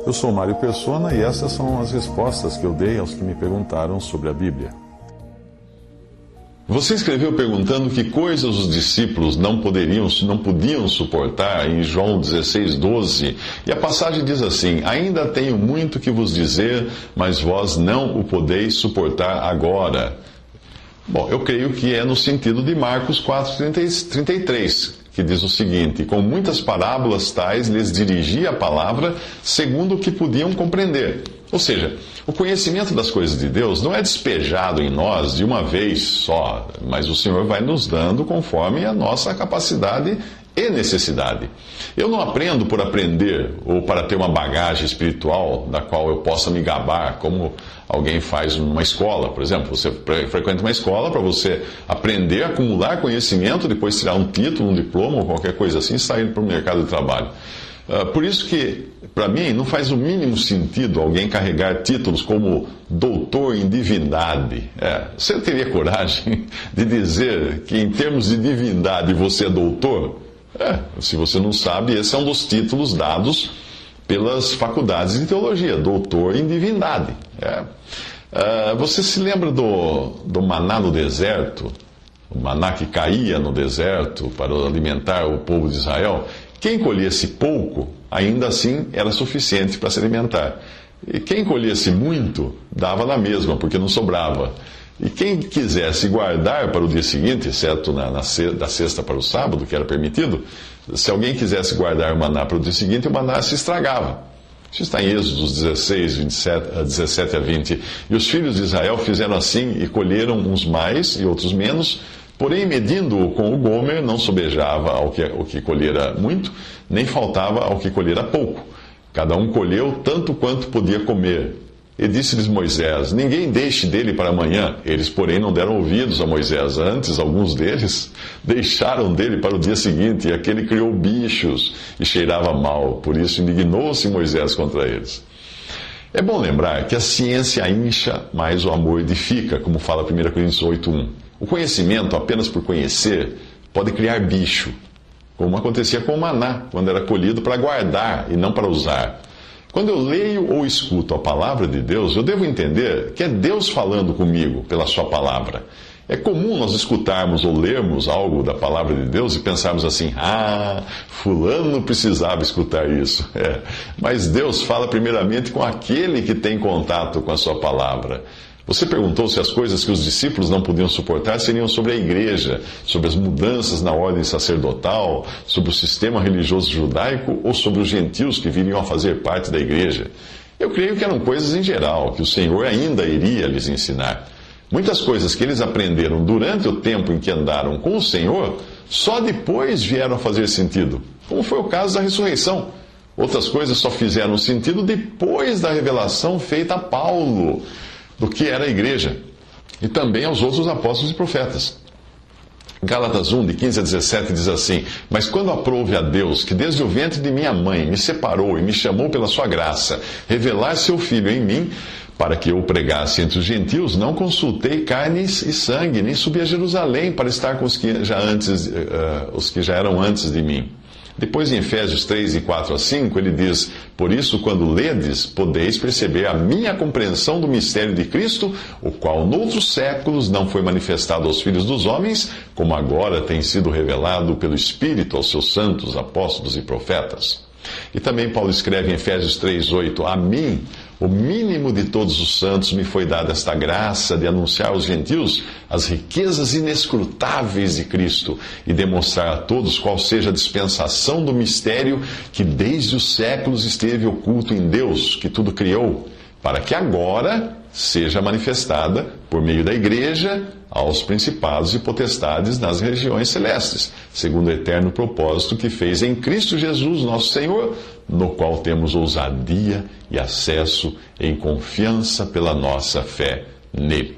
Eu sou Mário Persona e essas são as respostas que eu dei aos que me perguntaram sobre a Bíblia. Você escreveu perguntando que coisas os discípulos não podiam suportar em João 16:12. E a passagem diz assim: ainda tenho muito que vos dizer, mas vós não o podeis suportar agora. Bom, eu creio que é no sentido de Marcos 4:33, que diz o seguinte: com muitas parábolas tais lhes dirigia a palavra segundo o que podiam compreender. Ou seja, o conhecimento das coisas de Deus não é despejado em nós de uma vez só, mas o Senhor vai nos dando conforme a nossa capacidade e necessidade. Eu não aprendo por aprender ou para ter uma bagagem espiritual da qual eu possa me gabar, como alguém faz numa escola, por exemplo. Você frequenta uma escola para você aprender, acumular conhecimento, depois tirar um título, um diploma ou qualquer coisa assim e sair para o mercado de trabalho. Por isso que, para mim, não faz o mínimo sentido alguém carregar títulos como doutor em divindade. Você teria coragem de dizer que, em termos de divindade, você é doutor? Se você não sabe, esse é um dos títulos dados pelas faculdades de teologia, doutor em divindade. Você se lembra do maná no deserto? O maná que caía no deserto para alimentar o povo de Israel? Quem colhesse pouco, ainda assim era suficiente para se alimentar. E quem colhesse muito, dava na mesma, porque não sobrava. E quem quisesse guardar para o dia seguinte, exceto da sexta para o sábado, que era permitido, se alguém quisesse guardar o maná para o dia seguinte, o maná se estragava. Isso está em Êxodo 16, 17 a 20. E os filhos de Israel fizeram assim e colheram uns mais e outros menos. Porém, medindo-o com o gomer, não sobejava ao que colhera muito, nem faltava ao que colhera pouco. Cada um colheu tanto quanto podia comer. E disse-lhes Moisés: ninguém deixe dele para amanhã. Eles, porém, não deram ouvidos a Moisés. Antes, alguns deles deixaram dele para o dia seguinte, e aquele criou bichos e cheirava mal. Por isso, indignou-se Moisés contra eles. É bom lembrar que a ciência incha, mas o amor edifica, como fala 1 Coríntios 8:1. O conhecimento, apenas por conhecer, pode criar bicho, como acontecia com o maná, quando era colhido para guardar e não para usar. Quando eu leio ou escuto a palavra de Deus, eu devo entender que é Deus falando comigo pela sua palavra. É comum nós escutarmos ou lermos algo da palavra de Deus e pensarmos assim: fulano precisava escutar isso. Mas Deus fala primeiramente com aquele que tem contato com a sua palavra. Você perguntou se as coisas que os discípulos não podiam suportar seriam sobre a igreja, sobre as mudanças na ordem sacerdotal, sobre o sistema religioso judaico ou sobre os gentios que viriam a fazer parte da igreja. Eu creio que eram coisas em geral, que o Senhor ainda iria lhes ensinar. Muitas coisas que eles aprenderam durante o tempo em que andaram com o Senhor, só depois vieram a fazer sentido, como foi o caso da ressurreição. Outras coisas só fizeram sentido depois da revelação feita a Paulo do que era a igreja, e também aos outros apóstolos e profetas. Gálatas 1, de 15 a 17, diz assim: mas quando aprouve a Deus, que desde o ventre de minha mãe me separou e me chamou pela sua graça, revelar seu Filho em mim, para que eu o pregasse entre os gentios, não consultei carne e sangue, nem subi a Jerusalém para estar com os que já eram antes de mim. Depois, em Efésios 3, 4 a 5, ele diz: por isso, quando ledes, podeis perceber a minha compreensão do mistério de Cristo, o qual noutros séculos não foi manifestado aos filhos dos homens, como agora tem sido revelado pelo Espírito aos seus santos, apóstolos e profetas. E também Paulo escreve em Efésios 3, 8: a mim, o mínimo de todos os santos, me foi dada esta graça de anunciar aos gentios as riquezas inescrutáveis de Cristo e demonstrar a todos qual seja a dispensação do mistério que desde os séculos esteve oculto em Deus, que tudo criou, para que agora seja manifestada por meio da igreja aos principados e potestades nas regiões celestes, segundo o eterno propósito que fez em Cristo Jesus, nosso Senhor, no qual temos ousadia e acesso em confiança pela nossa fé nele.